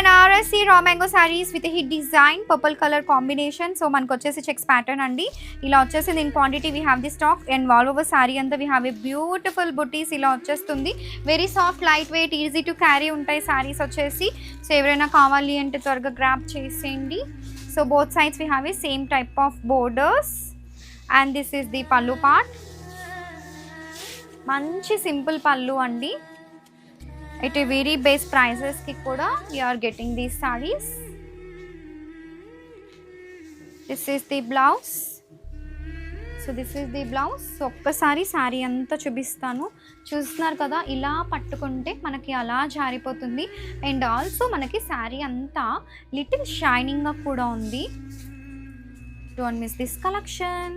Banarasi raw mango saris with hit design purple colour combination. So మనకు వచ్చేసి checks pattern అండి. ఇలా వచ్చేసి దీని quantity we have the stock and all over sorry అంతా వీ హ్యావ్ ఏ బ్యూటిఫుల్ బుటీస్ ఇలా వచ్చేస్తుంది. Very soft light weight easy to carry ఉంటాయి సారీస్ వచ్చేసి. సో ఎవరైనా కావాలి అంటే త్వరగా గ్రాప్ చేసేయండి. So both sides we have a same type of borders and this is the పల్లు పార్ట్. మంచి సింపుల్ పల్లు అండి. At a very best prices ki kuda you are getting these sarees. This is the blouse. So this is the blouse. So ఒక్కసారి sorry అంతా చూపిస్తాను. చూస్తున్నారు కదా, ఇలా పట్టుకుంటే మనకి అలా జారిపోతుంది అండ్ ఆల్సో మనకి సారీ అంతా లిటిల్ షైనింగ్గా కూడా ఉంది. Don't miss this collection.